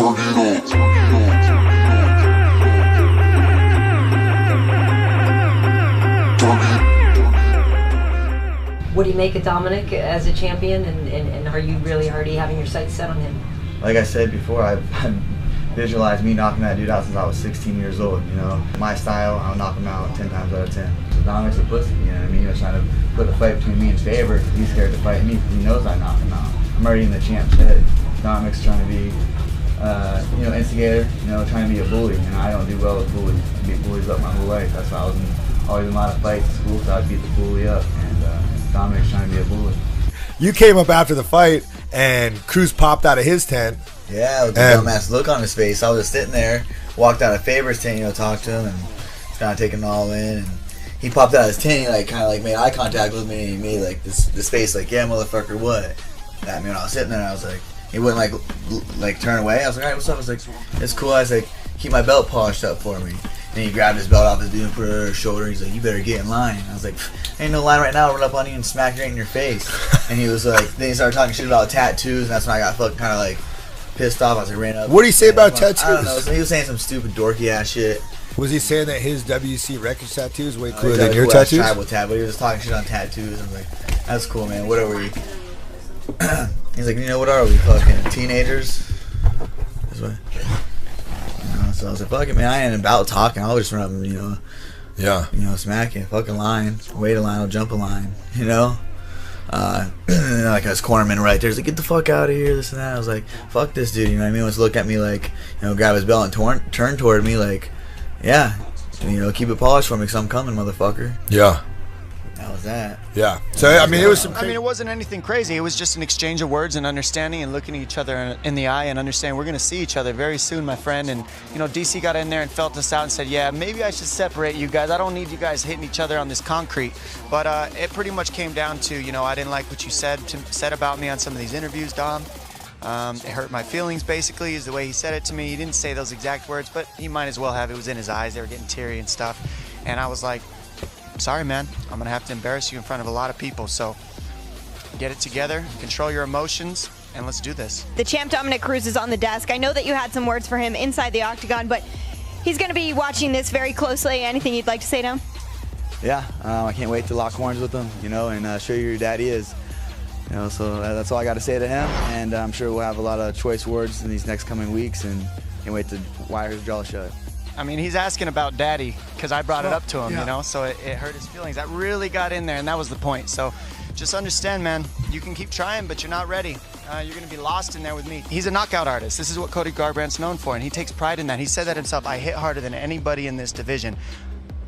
What do you make of Dominick as a champion, and are you really already having your sights set on him? Like I said before, I've visualized me knocking that dude out since I was 16 years old, you know. My style, I'll knock him out 10 times out of 10. So Dominick's a pussy, you know what I mean? He was trying to put the fight between me and Faber because he's scared to fight me because he knows I knock him out. I'm already in the champ's head. Dominick's trying to be, you know, instigator, you know, trying to be a bully, and I don't do well with bullies. I beat bullies up my whole life. That's why I was always in a lot of fights at school, so I'd beat the bully up, and Dominick's trying to be a bully. You came up after the fight, and Cruz popped out of his tent. Yeah, with the dumbass look on his face. I was just sitting there, walked out of Faber's tent, you know, talked to him, and just kind of taking it all in. And he popped out of his tent, he like kind of like made eye contact with me, and he made like this face, like, yeah, motherfucker, what? At me when I was sitting there, I was like, he wouldn't like turn away. I was like, all right, what's up? I was like, it's cool. I was like, keep my belt polished up for me. And he grabbed his belt off his dude's shoulder. He's like, you better get in line. I was like, ain't no line right now. I'll run up on you and smack you right in your face. And he was like, then he started talking shit about tattoos, and that's when I got fucking kind of like pissed off. I was like, ran up. What did he say about tattoos? I don't know. So he was saying some stupid dorky ass shit. Was he saying that his WC Records tattoos way cooler than your tattoos? Tribal tat, but he was just talking shit on tattoos. I was like, that's cool, man. What are we? He's like, you know, what are we, fucking teenagers? This way. So I was like, fuck it, man. I ain't about talking. I'll just run up and, you know, smack it. Fucking line. Wait a line. I'll jump a line. You know? Like I was cornerman right there. He's like, get the fuck out of here, this and that. I was like, fuck this dude. You know what I mean? He wants to look at me like, you know, grab his belt and turn toward me like, yeah, you know, keep it polished for me because I'm coming, motherfucker. Yeah. That was that. Yeah. So, I mean, it was some... I mean, it wasn't anything crazy. It was just an exchange of words and understanding and looking at each other in the eye and understanding we're going to see each other very soon, my friend. And, you know, DC got in there and felt us out and said, yeah, maybe I should separate you guys. I don't need you guys hitting each other on this concrete. But it pretty much came down to, you know, I didn't like what you said about me on some of these interviews, Dom. It hurt my feelings, basically, is the way he said it to me. He didn't say those exact words, but he might as well have. It was in his eyes. They were getting teary and stuff. And I was like, sorry, man. I'm going to have to embarrass you in front of a lot of people. So get it together, control your emotions, and let's do this. The champ Dominick Cruz is on the desk. I know that you had some words for him inside the octagon, but he's going to be watching this very closely. Anything you'd like to say to him? Yeah, I can't wait to lock horns with him, you know, and show you who your daddy is. You know, so that's all I got to say to him, and I'm sure we'll have a lot of choice words in these next coming weeks, and can't wait to wire his jaw shut. I mean, he's asking about daddy because I brought it up to him, you know, so it hurt his feelings. That really got in there, and that was the point. So just understand, man, you can keep trying, but you're not ready. You're going to be lost in there with me. He's a knockout artist. This is what Cody Garbrandt's known for, and he takes pride in that. He said that himself. I hit harder than anybody in this division.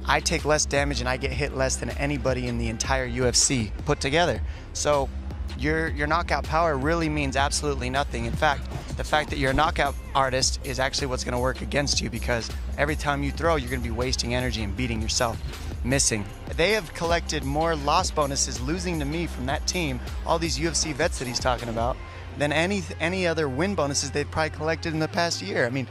I take less damage, and I get hit less than anybody in the entire UFC put together. So your knockout power really means absolutely nothing. In fact, the fact that you're a knockout artist is actually what's going to work against you, because every time you throw, you're going to be wasting energy and beating yourself, missing. They have collected more loss bonuses losing to me from that team, all these UFC vets that he's talking about, than any other win bonuses they've probably collected in the past year. I mean,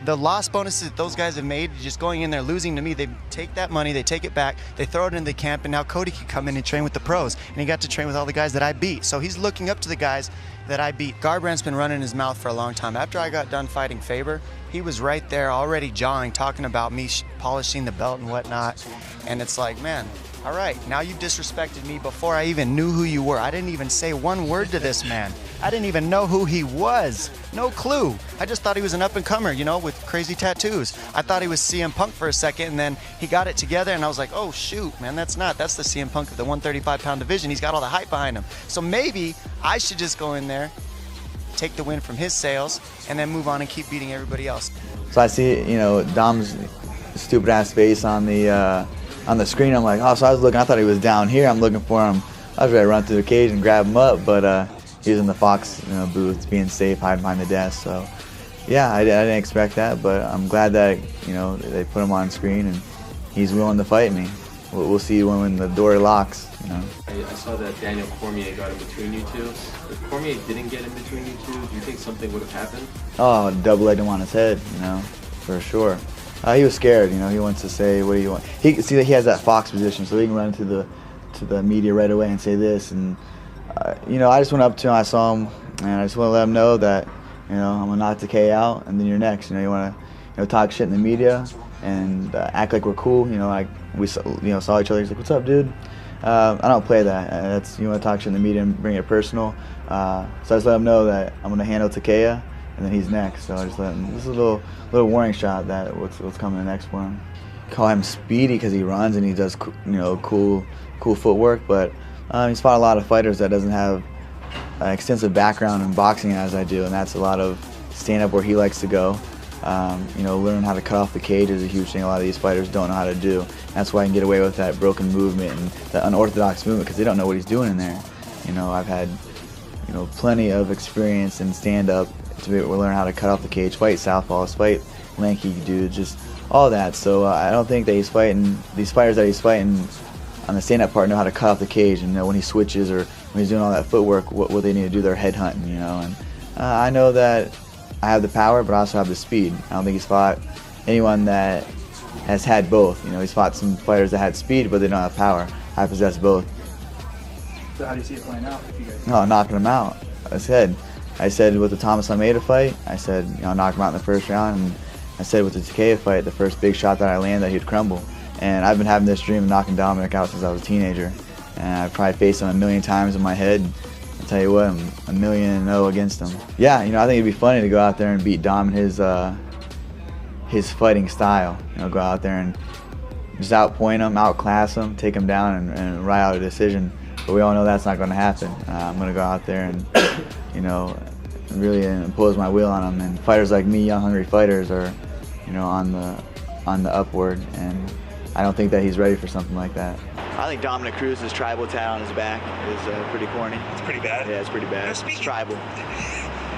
the loss bonuses that those guys have made, just going in there losing to me, they take that money, they take it back, they throw it into the camp, and now Cody can come in and train with the pros, and he got to train with all the guys that I beat. So he's looking up to the guys that I beat. Garbrandt's been running his mouth for a long time. After I got done fighting Faber, he was right there already jawing, talking about me polishing the belt and whatnot. And it's like, man, all right, now you've disrespected me before I even knew who you were. I didn't even say one word to this man. I didn't even know who he was. No clue. I just thought he was an up-and-comer, you know, with crazy tattoos. I thought he was CM Punk for a second, and then he got it together, and I was like, oh, shoot, man, that's the CM Punk of the 135-pound division. He's got all the hype behind him. So maybe I should just go in there, take the win from his sales, and then move on and keep beating everybody else. So I see, you know, Dom's stupid-ass face on the screen. I'm like, oh, so I was looking. I thought he was down here. I'm looking for him. I was ready to run through the cage and grab him up, but he was in the Fox, you know, booth, being safe, hiding behind the desk. So, yeah, I didn't expect that, but I'm glad that, you know, they put him on screen and he's willing to fight me. We'll see when the door locks, you know. I saw that Daniel Cormier got in between you two. If Cormier didn't get in between you two, do you think something would have happened? Oh, double-legged him on his head, you know, for sure. He was scared, you know. He wants to say, what do you want? He has that Fox position, so he can run to the media right away and say this. And you know, I just went up to him, I saw him, and I just want to let him know that, You know, I'm gonna knock Takei out, and then you're next. You know, you wanna talk shit in the media and act like we're cool. You know, like we saw each other. He's like, "What's up, dude?" I don't play that. That's, you want to talk shit in the media and bring it personal. So I just let him know that I'm gonna handle Takei, and then he's next. So I just let him. This is a little warning shot that what's coming next for him. Call him speedy because he runs and he does cool footwork, but he's fought a lot of fighters that doesn't have an extensive background in boxing as I do, and that's a lot of stand-up where he likes to go. Learn how to cut off the cage is a huge thing a lot of these fighters don't know how to do. That's why I can get away with that broken movement and that unorthodox movement, because they don't know what he's doing in there. You know, I've had plenty of experience in stand-up to be able to learn how to cut off the cage, fight southpaws, fight lanky dudes, just all that. So I don't think that these fighters that he's fighting on the stand-up part know how to cut off the cage and know when he switches or when he's doing all that footwork, what they need to do, their head hunting, And I know that I have the power, but I also have the speed. I don't think he's fought anyone that has had both. He's fought some fighters that had speed, but they don't have power. I possess both. So how do you see it playing out if you guys? No, knocking him out. I said with the Thomas Almeida fight, I said, knock him out in the first round, and I said with the Takei fight, the first big shot that I land, that he'd crumble. And I've been having this dream of knocking Dominick out since I was a teenager. And I've probably faced him a million times in my head. I'll tell you what, I'm 1,000,000 against him. Yeah, I think it'd be funny to go out there and beat Dom in his fighting style. Go out there and just outpoint him, outclass him, take him down, and ride out a decision. But we all know that's not going to happen. I'm going to go out there and, really impose my will on him. And fighters like me, young, hungry fighters, are, on the upward. And I don't think that he's ready for something like that. I think Dominick Cruz's tribal tat on his back is pretty corny. It's pretty bad? Yeah, it's pretty bad. It's tribal.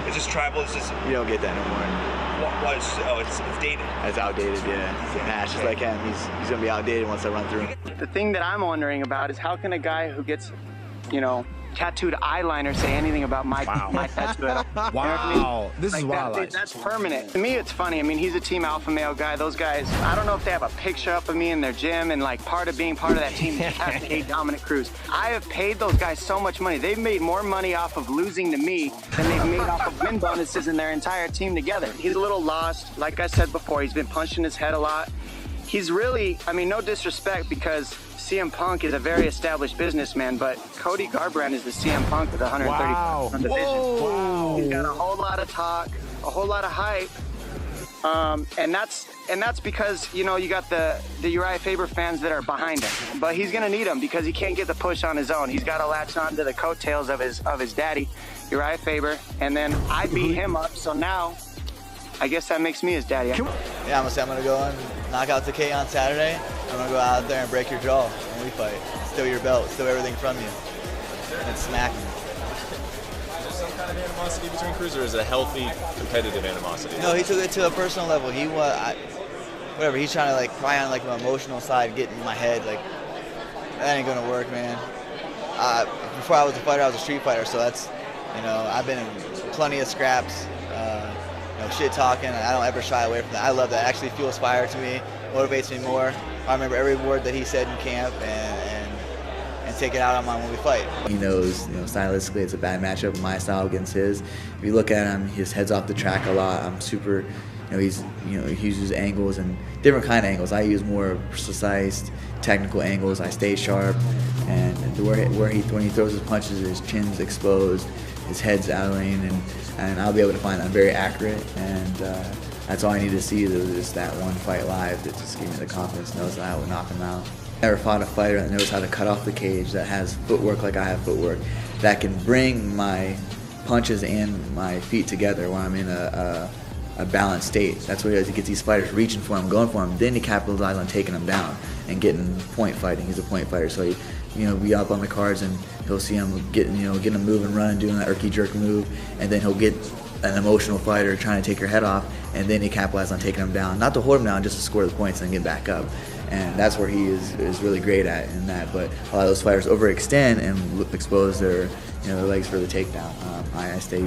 It's just tribal? It's just... You don't get that no more. It's dated? It's outdated, yeah. It's just like him. He's going to be outdated once I run through him. The thing that I'm wondering about is how can a guy who gets, tattooed eyeliner say anything about my tattoo at all? Wow, this is wild. That's permanent. To me, it's funny. I mean, he's a team alpha male guy. Those guys, I don't know if they have a picture up of me in their gym, and like being part of that team, they have to hate Dominick Cruz. I have paid those guys so much money. They've made more money off of losing to me than they've made off of win bonuses in their entire team together. He's a little lost. Like I said before, he's been punched in his head a lot. He's really, no disrespect, because CM Punk is a very established businessman, but Cody Garbrandt is the CM Punk of the 130 division. Wow. He's got a whole lot of talk, a whole lot of hype, and that's because you got the Uriah Faber fans that are behind him. But he's gonna need them because he can't get the push on his own. He's got to latch on to the coattails of his daddy, Uriah Faber, and then I beat him up. So now, I guess that makes me his daddy. Yeah, I'm gonna go and knock out Takei on Saturday. I'm gonna go out there and break your jaw when we fight. Steal your belt, steal everything from you, and smack you. Is there some kind of animosity between Cruz, or is it a healthy, competitive animosity? No, he took it to a personal level. Whatever, he's trying to probably on an emotional side, get in my head. That ain't gonna work, man. Before I was a fighter, I was a street fighter, so that's, I've been in plenty of scraps. Shit talking. I don't ever shy away from that. I love that. It actually fuels fire to me, motivates me more. I remember every word that he said in camp and take it out on him when we fight. He knows, stylistically it's a bad matchup, my style against his. If you look at him, his head's off the track a lot. I'm super, he uses angles and different kind of angles. I use more precise, technical angles. I stay sharp, and when he throws his punches, his chin's exposed, his head's out of lane, and I'll be able to find that I'm very accurate, and that's all I need to see is that one fight live that just gives me the confidence, knows that I will knock him out. I never fought a fighter that knows how to cut off the cage, that has footwork like I have footwork, that can bring my punches and my feet together when I'm in a balanced state. That's what he does. He gets these fighters reaching for him, going for him, then he capitalizes on taking them down and getting point fighting. He's a point fighter, so he, be up on the cards and he'll see him getting him moving, running, doing that Erky jerk move, and then he'll get an emotional fighter trying to take your head off, and then he capitalizes on taking him down. Not to hold him down, just to score the points and get back up. And that's where he is really great at in that. But a lot of those fighters overextend and expose their their legs for the takedown. I stay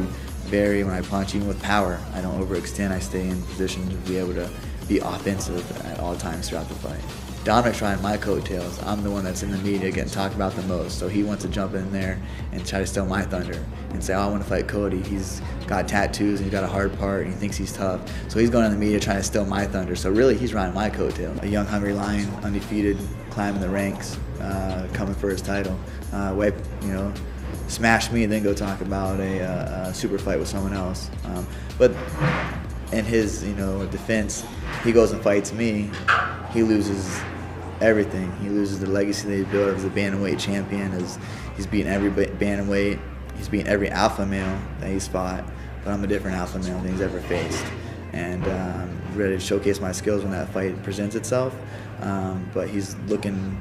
when I punch, even with power, I don't overextend. I stay in position to be able to be offensive at all times throughout the fight. Dominick's riding my coattails. I'm the one that's in the media getting talked about the most, so he wants to jump in there and try to steal my thunder and say, oh, I want to fight Cody. He's got tattoos and he's got a hard part and he thinks he's tough. So he's going in the media trying to steal my thunder. So really, he's riding my coattails. A young, hungry lion, undefeated, climbing the ranks, coming for his title. Smash me and then go talk about a super fight with someone else. But in his, defense, he goes and fights me. He loses everything. He loses the legacy that he built as a bantamweight champion. He's beaten every bantamweight. He's beaten every alpha male that he's fought. But I'm a different alpha male than he's ever faced. And ready to showcase my skills when that fight presents itself. But he's looking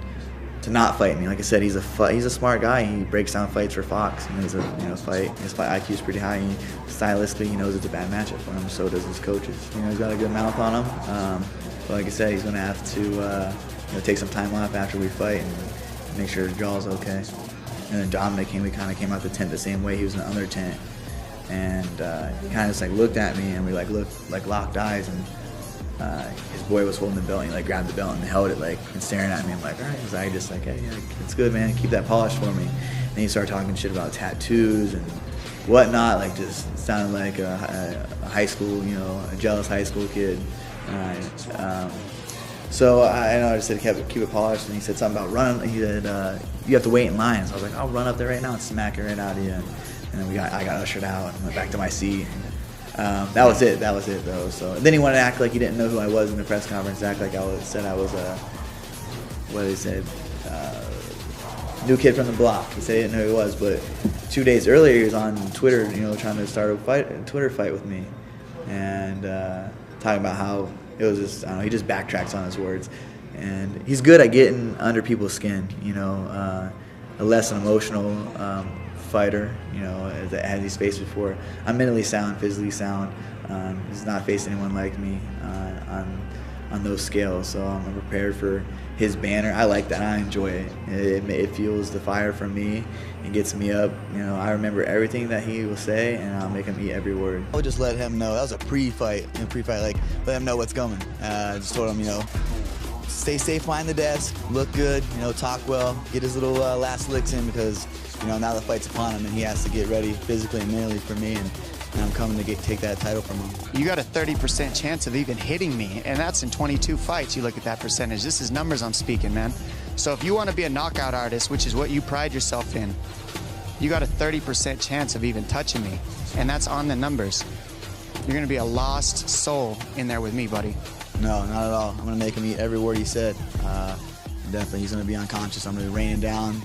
to not fight me. Like I said, he's a smart guy. He breaks down fights for Fox. He knows his fight IQ is pretty high. Stylistically, he knows it's a bad matchup for him. So does his coaches. He's got a good mouth on him. But like I said, he's going to have to take some time off after we fight and make sure his jaw's okay. And then Dominick we kind of came out the tent the same way. He was in the under tent, and he kind of just looked at me, and we locked eyes, and his boy was holding the belt, and he grabbed the belt and held it and staring at me. I'm like, all right. So I just hey, yeah, it's good, man. Keep that polish for me. And he started talking shit about tattoos and whatnot, just sounded like a high school, a jealous high school kid. So I just said keep it polished, and he said something about running. He said you have to wait in line. So I was like, I'll run up there right now and smack it right out of you. And then I got ushered out and went back to my seat. That was it though. So then he wanted to act like he didn't know who I was in the press conference. Act like I was what he said, new kid from the block. He said he didn't know who he was, but 2 days earlier he was on Twitter, trying to start a Twitter fight with me, and talking about how it was just, he just backtracks on his words. And he's good at getting under people's skin, a less emotional fighter, as he's faced before. I'm mentally sound, physically sound. He's not faced anyone like me on those scales, so I'm prepared for his banner. I like that. I enjoy it. It fuels the fire from me and gets me up. I remember everything that he will say, and I'll make him eat every word. I'll just let him know. That was a pre-fight, let him know what's coming. I just told him, stay safe behind the desk, look good, talk well, get his little last licks in, because now the fight's upon him and he has to get ready physically and mentally for me, and I'm coming to take that title from him. You got a 30% chance of even hitting me, and that's in 22 fights. You look at that percentage. This is numbers I'm speaking, man. So if you want to be a knockout artist, which is what you pride yourself in, you got a 30% chance of even touching me, and that's on the numbers. You're going to be a lost soul in there with me, buddy. No, not at all. I'm going to make him eat every word he said. Definitely, he's going to be unconscious. I'm going to be raining down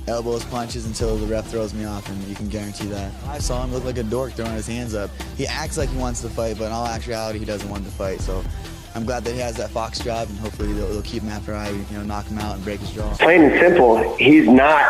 elbows, punches until the ref throws me off, and you can guarantee that. I saw him look like a dork throwing his hands up. He acts like he wants to fight, but in all actuality, he doesn't want to fight. So I'm glad that he has that Fox job, and hopefully they'll keep him after I knock him out and break his jaw. Plain and simple, he's not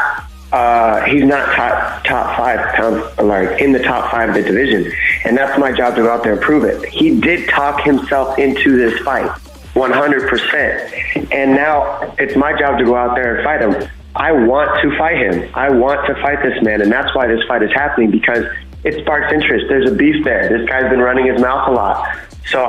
top five, in the top five of the division, and that's my job to go out there and prove it. He did talk himself into this fight, 100%, and now it's my job to go out there and fight him. I want to fight him. I want to fight this man, and that's why this fight is happening, because it sparks interest. There's a beef there. This guy's been running his mouth a lot. So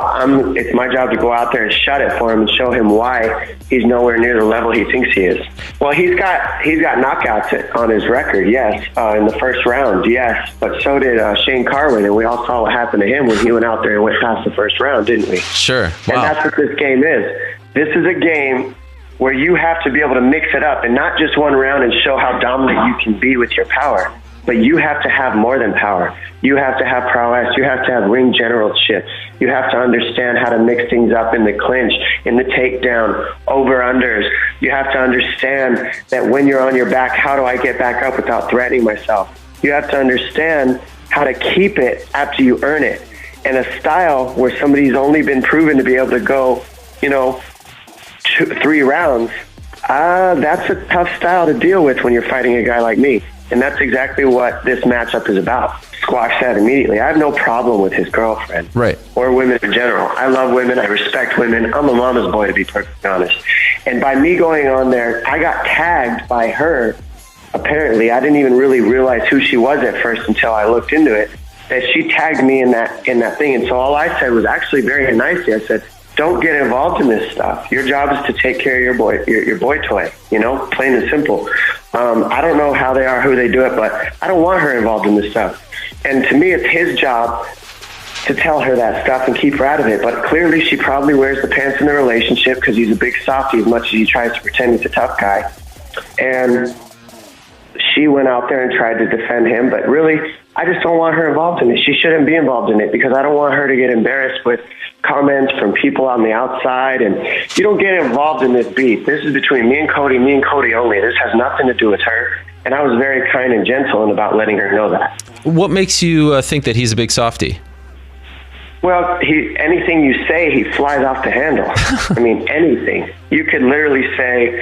it's my job to go out there and shut it for him and show him why he's nowhere near the level he thinks he is. Well, he's got knockouts on his record, yes, in the first round, yes. But so did Shane Carwin, and we all saw what happened to him when he went out there and went past the first round, didn't we? Sure. Wow. And that's what this game is. This is a game where you have to be able to mix it up and not just one round and show how dominant you can be with your power, but you have to have more than power. You have to have prowess. You have to have ring generalship. You have to understand how to mix things up in the clinch, in the takedown, over-unders. You have to understand that when you're on your back, how do I get back up without threatening myself? You have to understand how to keep it after you earn it. And a style where somebody's only been proven to be able to go, 3 rounds, that's a tough style to deal with when you're fighting a guy like me. And that's exactly what this matchup is about. Squash that immediately. I have no problem with his girlfriend. Right. Or women in general. I love women. I respect women. I'm a mama's boy, to be perfectly honest. And by me going on there, I got tagged by her. Apparently, I didn't even really realize who she was at first until I looked into it, that she tagged me in that thing. And so all I said was actually very nicely. I said, don't get involved in this stuff. Your job is to take care of your boy toy, plain and simple. I don't know how they are, who they do it, but I don't want her involved in this stuff. And to me, it's his job to tell her that stuff and keep her out of it. But clearly she probably wears the pants in the relationship because he's a big softie as much as he tries to pretend he's a tough guy. And she went out there and tried to defend him, but really, I just don't want her involved in it. She shouldn't be involved in it because I don't want her to get embarrassed with comments from people on the outside. And you don't get involved in this beef. This is between me and Cody only. This has nothing to do with her. And I was very kind and gentle about letting her know that. What makes you think that he's a big softie? Well, anything you say, he flies off the handle. I mean, anything. You could literally say,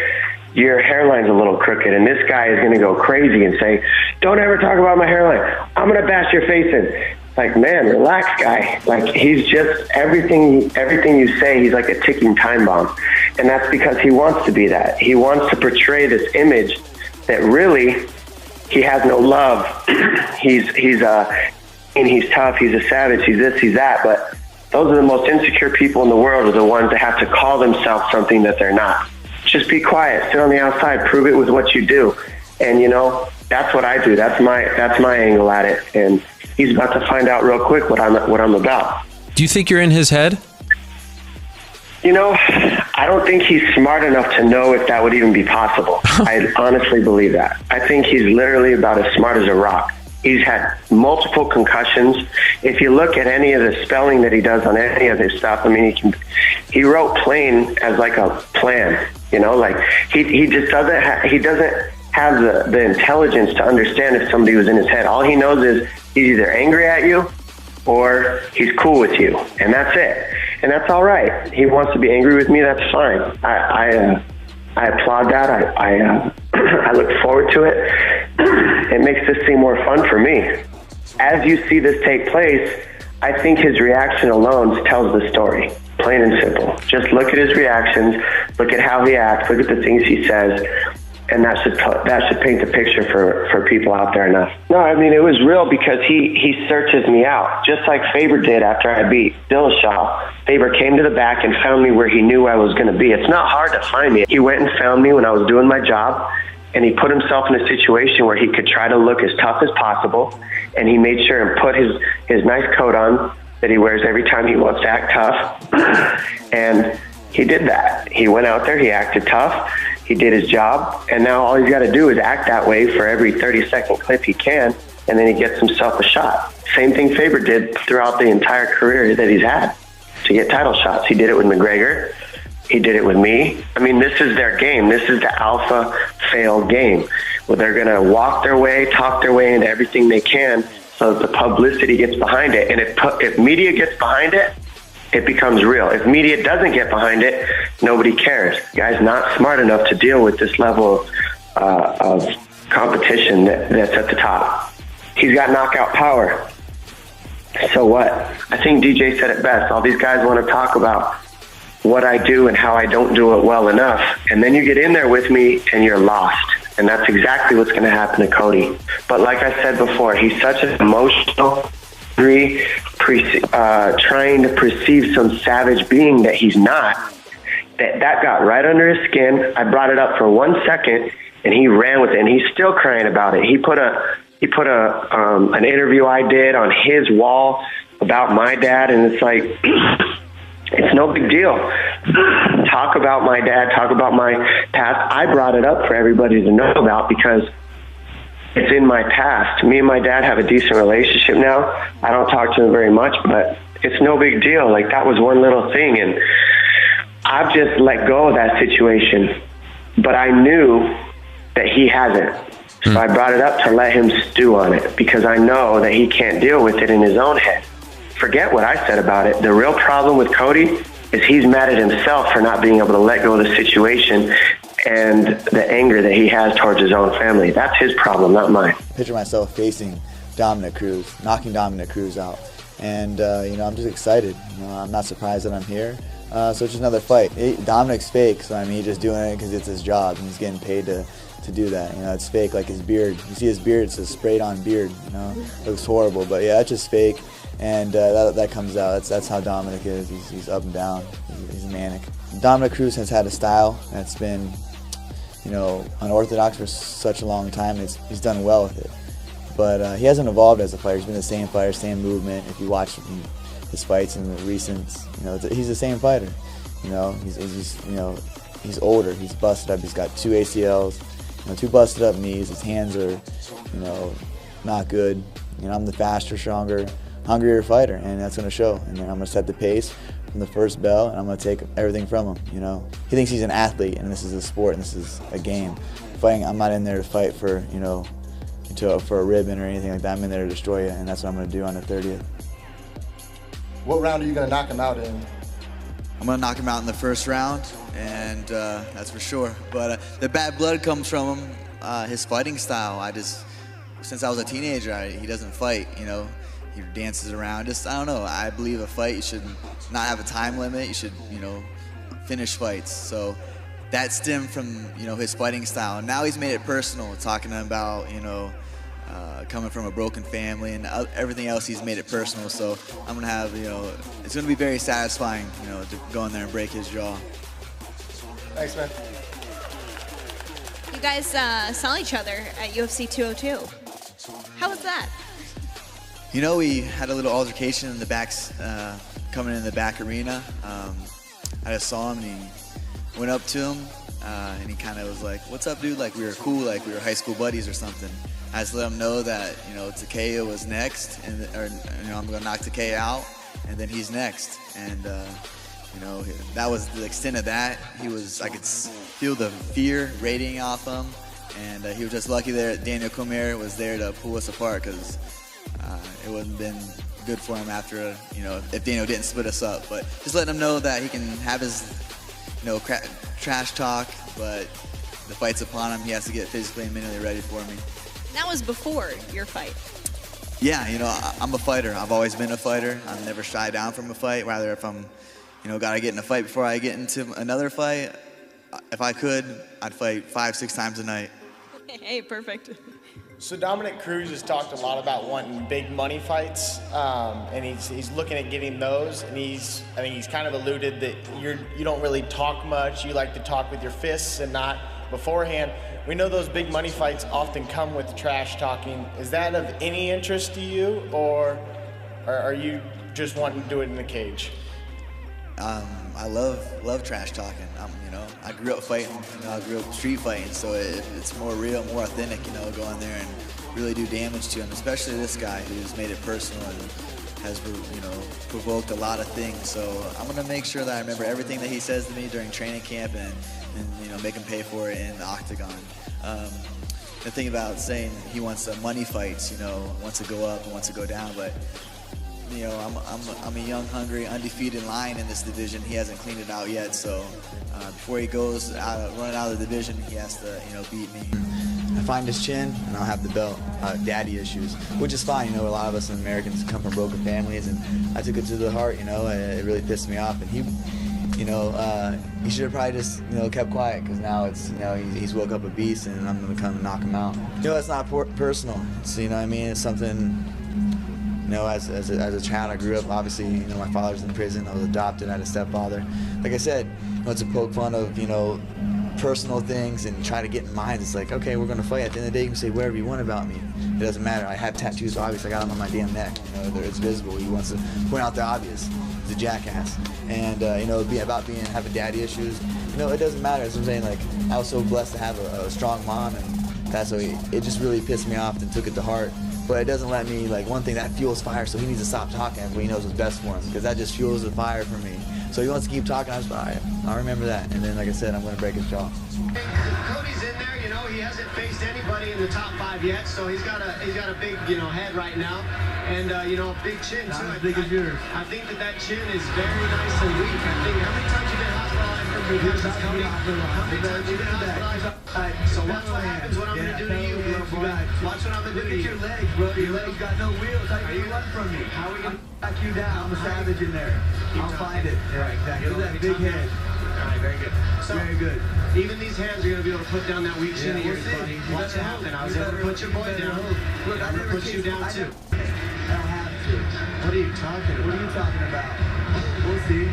your hairline's a little crooked, and this guy is going to go crazy and say, don't ever talk about my hairline. I'm going to bash your face in. Like, man, relax, guy. Like, he's just, everything you say, he's like a ticking time bomb. And that's because he wants to be that. He wants to portray this image that really he has no love. He's tough, he's a savage, he's this, he's that. But those are the most insecure people in the world, are the ones that have to call themselves something that they're not. Just be quiet, sit on the outside, prove it with what you do. And that's what I do. That's my angle at it. And he's about to find out real quick what I'm about. Do you think you're in his head? I don't think he's smart enough to know if that would even be possible. I honestly believe that. I think he's literally about as smart as a rock. He's had multiple concussions. If you look at any of the spelling that he does on any of his stuff, I mean, he wrote plane as like a plan, like he just doesn't have the intelligence to understand if somebody was in his head. All he knows is he's either angry at you or he's cool with you, and that's it. And that's all right. He wants to be angry with me. That's fine. I applaud that. I look forward to it. It makes this seem more fun for me. As you see this take place, I think his reaction alone tells the story, plain and simple. Just look at his reactions, look at how he acts, look at the things he says, and that should paint the picture for people out there enough. No, I mean, it was real because he searches me out, just like Faber did after I beat Dillashaw. Faber came to the back and found me where he knew I was going to be. It's not hard to find me. He went and found me when I was doing my job, and he put himself in a situation where he could try to look as tough as possible, and he made sure and put his nice coat on that he wears every time he wants to act tough. And he did that. He went out there, he acted tough, he did his job, and now all he's got to do is act that way for every 30-second clip he can, and then he gets himself a shot. Same thing Faber did throughout the entire career that he's had to get title shots. He did it with McGregor. He did it with me. I mean, this is their game. This is the alpha fail game, where they're going to walk their way, talk their way into everything they can so that the publicity gets behind it. And if media gets behind it, it becomes real. If media doesn't get behind it, nobody cares. The guy's not smart enough to deal with this level of competition that's at the top. He's got knockout power. So what? I think DJ said it best. All these guys want to talk about what I do and how I don't do it well enough. And then you get in there with me and you're lost. And that's exactly what's going to happen to Cody. But like I said before, he's such an emotional, trying to perceive some savage being that he's not. That got right under his skin. I brought it up for 1 second, and he ran with it. And he's still crying about it. He put an interview I did on his wall about my dad, and it's like, it's no big deal. Talk about my dad, talk about my past. I brought it up for everybody to know about because it's in my past. Me and my dad have a decent relationship now. I don't talk to him very much, but it's no big deal. Like, that was one little thing, and I've just let go of that situation. But I knew that he hasn't. So I brought it up to let him stew on it because I know that he can't deal with it in his own head. Forget what I said about it. The real problem with Cody is he's mad at himself for not being able to let go of the situation and the anger that he has towards his own family. That's his problem, not mine. Picture myself facing Dominick Cruz, knocking Dominick Cruz out. And, I'm just excited. I'm not surprised that I'm here. So it's just another fight. Dominick's fake, so he's just doing it because it's his job, and he's getting paid to do that. It's fake, like his beard. You see his beard, it's a sprayed on beard, It looks horrible, but yeah, it's just fake. and that comes out. That's how Dominick is. He's up and down. He's manic. Dominick Cruz has had a style that's been, unorthodox for such a long time. He's done well with it, but he hasn't evolved as a fighter. He's been the same fighter, same movement. If you watch his fights in the recent, he's the same fighter. He's older. He's busted up. He's got 2 ACLs, 2 busted up knees. His hands are, not good. I'm the faster, stronger, hungrier fighter, and that's going to show. And then I'm going to set the pace from the first bell, and I'm going to take everything from him. He thinks he's an athlete, and this is a sport, and this is a game. Fighting, I'm not in there to fight for, for a ribbon or anything like that. I'm in there to destroy you, and that's what I'm going to do on the 30th. What round are you going to knock him out in? I'm going to knock him out in the first round, and that's for sure. But the bad blood comes from him, his fighting style. Since I was a teenager, he doesn't fight, He dances around. I don't know. I believe a fight, you should not have a time limit. You should, finish fights. So that stemmed from, his fighting style. And now he's made it personal, talking about, coming from a broken family and everything else. He's made it personal. So I'm going to have, it's going to be very satisfying, to go in there and break his jaw. Thanks, man. You guys saw each other at UFC 202. How was that? We had a little altercation in the backs, coming in the back arena. I just saw him, and he went up to him, and he kind of was like, "What's up, dude?" Like we were cool, like we were high school buddies or something. I just let him know that Takeo was next, I'm gonna knock Takeo out, and then he's next. And that was the extent of that. I could feel the fear radiating off him, and he was just lucky that Daniel Cormier was there to pull us apart, because it wouldn't have been good for him after, if Daniel didn't split us up. But just letting him know that he can have his, trash talk, but the fight's upon him. He has to get physically and mentally ready for me. That was before your fight. Yeah, I'm a fighter. I've always been a fighter. I've never shied down from a fight, rather if I'm, gotta get in a fight before I get into another fight. If I could, I'd fight 5-6 times a night. Hey, perfect. So Dominick Cruz has talked a lot about wanting big money fights, and he's looking at getting those. And he's kind of alluded that you don't really talk much. You like to talk with your fists and not beforehand. We know those big money fights often come with trash talking. Is that of any interest to you, or are you just wanting to do it in the cage? I love trash talking. I grew up fighting. I grew up street fighting, so it's more real, more authentic. Go in there and really do damage to him, especially this guy who's made it personal and has provoked a lot of things. So I'm gonna make sure that I remember everything that he says to me during training camp and make him pay for it in the octagon. The thing about saying he wants money fights, wants to go up and wants to go down, but. I'm a young, hungry, undefeated lion in this division. He hasn't cleaned it out yet, so before he goes running out of the division, he has to, beat me. I find his chin, and I'll have the belt. Daddy issues, which is fine. A lot of us Americans come from broken families, and I took it to the heart. It really pissed me off, and he should have probably just, kept quiet, because now it's, he's woke up a beast, and I'm gonna come and knock him out. It's not personal. It's, it's something. As a child, I grew up, obviously, my father's in prison. I was adopted. I had a stepfather. Like I said, it's a poke fun of, personal things and try to get in minds. It's like, okay, we're going to fight. At the end of the day, you can say whatever you want about me. It doesn't matter. I have tattoos, obviously. I got them on my damn neck. It's visible. He wants to point out the obvious. He's a jackass. And, having daddy issues. It doesn't matter. As I'm saying, I was so blessed to have a strong mom, and that's what it just really pissed me off and took it to heart. But it doesn't let me, one thing that fuels fire, so he needs to stop talking when he knows what's best for him, because that just fuels the fire for me. So he wants to keep talking. I was like, all right, I'll remember that. And then, like I said, I'm going to break his jaw. Cody's in there, he hasn't faced anybody in the top 5 yet, so he's got a big, head right now, and a big chin too. As big as yours. I think that chin is very nice and weak. I think how many times you been hospitalized for concussions, Cody? How many times you been hospitalized? So watch what happens. What I'm gonna do to you, little boy. Watch what I'm gonna do to you. Look at your legs, bro. Your legs got no wheels. How you run from me? How are we gonna knock you down? I'm a savage in there. I'll find it. Yeah, exactly. Look at that big head. All right, very good. So, very good. Even these hands are going to be able to put down that weak chin of yours, buddy. Watch it happen. I was able to put your boy down. Look, I'm going to put you down, too. I don't have to. What do are you talking about? What are you talking about? We'll see.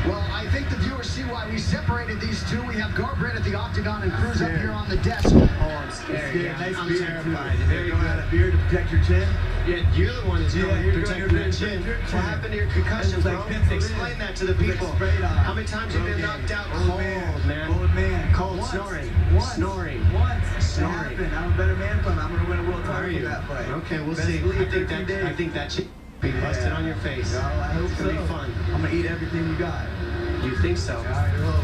Well, I think the viewers see why we separated these two. We have Garbrandt at the octagon and Cruz up here on the desk. Oh, I'm scared. Yeah, nice I'm terrified. Very good. Out of beard to protect your chin. Yeah, you're the one who's going to protect your chin. What happened to your concussion, bro? Explain that to the people. How many times have you been knocked out cold, man? Old man. Cold, snoring. Snoring. Once. Snoring. I'm a better man from it. I'm going to win a world title for that fight. Okay, we'll see. I think that shit be busted on your face. No, I hope it's so. going to be fun. I'm going to eat everything you got. You think so? All right, well.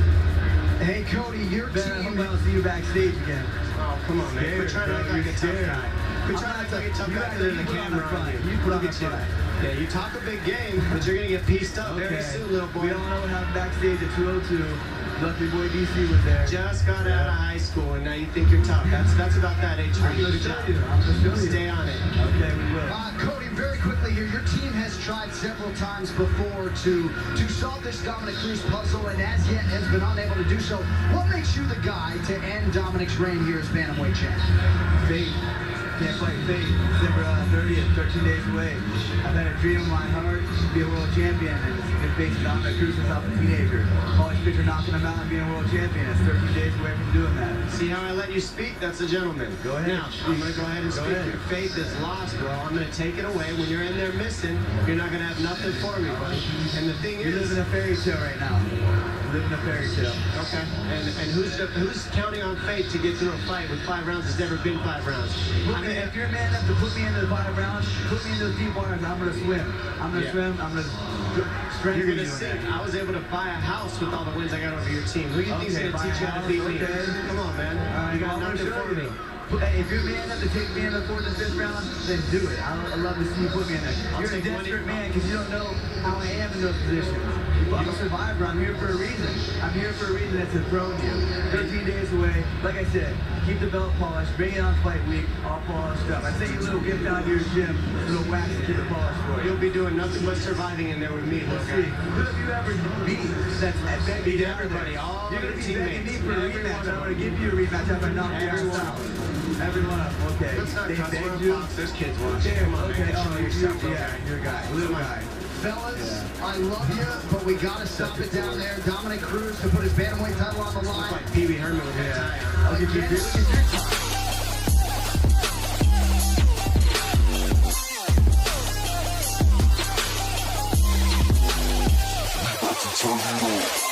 Hey, Cody, your team. I'll see you backstage again. Oh, come on, man. We're trying to act like a tough guy. We're trying to act like a tough guy because there's a camera on you. You put on Look at you. Yeah, you talk a big game, but you're going to get pieced up very soon, little boy. We all know what happened backstage at 202. Lucky boy DC was there. Just got out of high school, and now you think you're tough. That's about that age for you. Good job. I'm going to show you. Stay on it. Okay, we will. Cody, very quickly here, your team has tried several times before to solve this Dominick Cruz puzzle, and as yet has been unable to do so. What makes you the guy to end Dominick's reign here as bantamweight champ? Faith. Can't fight fate. December 30th, 13 days away. I've had a dream in my heart to be a world champion, and it's been facing Dominick Cruz since I was a teenager. I'm always picture knocking him out and being a world champion. It's 13 days away from doing that. See how I let you speak? That's a gentleman. Go ahead. Now, I'm going to go ahead and speak. Your faith is lost, bro. I'm going to take it away. When you're in there missing, you're not going to have nothing for me, buddy. And the thing You're living a fairy tale right now. Living a fairy tale. Okay. And who's counting on faith to get through a fight with 5 rounds? It's never been 5 rounds. If you're man enough to put me into the 5 rounds, put me into those deep waters, I'm going to swim. I'm going to swim. I'm going to strengthen You're going to you. sink. I was able to buy a house with all the wins I got over your team. Who do you think's going to teach you how to beat me? Come on, man. You got nothing for me. Hey, if you're man enough to take me in the 4th and 5th round, then do it. I love to see you put me in there. You're a desperate man because you don't know how I am in those positions. I'm a survivor. I'm here for a reason. I'm here for a reason that's thrown you. 13 days away. Like I said, keep the belt polished. Bring it on fight week. All polished up. I sent you a little gift down to your gym. A little wax to keep it polished for you. You'll be doing nothing but surviving in there with me. Let's see. Who have you ever beat that's beat everybody? All you're going to be teammates. begging me for a rematch. I'm going to give you a rematch after I knock you out. Every one of them. Okay. Let's not cuss. They We're begged you. Fox. There's kids watching. Okay. Come on, Okay. man. Show yourself, bro. Yeah, you're a guy. Little guy. Fellas, I love you, but we got to stop it down there. Dominick Cruz to put his bantamweight title on the line. Like Pee Wee Herman with that tie on. I'll give you a Look at your time.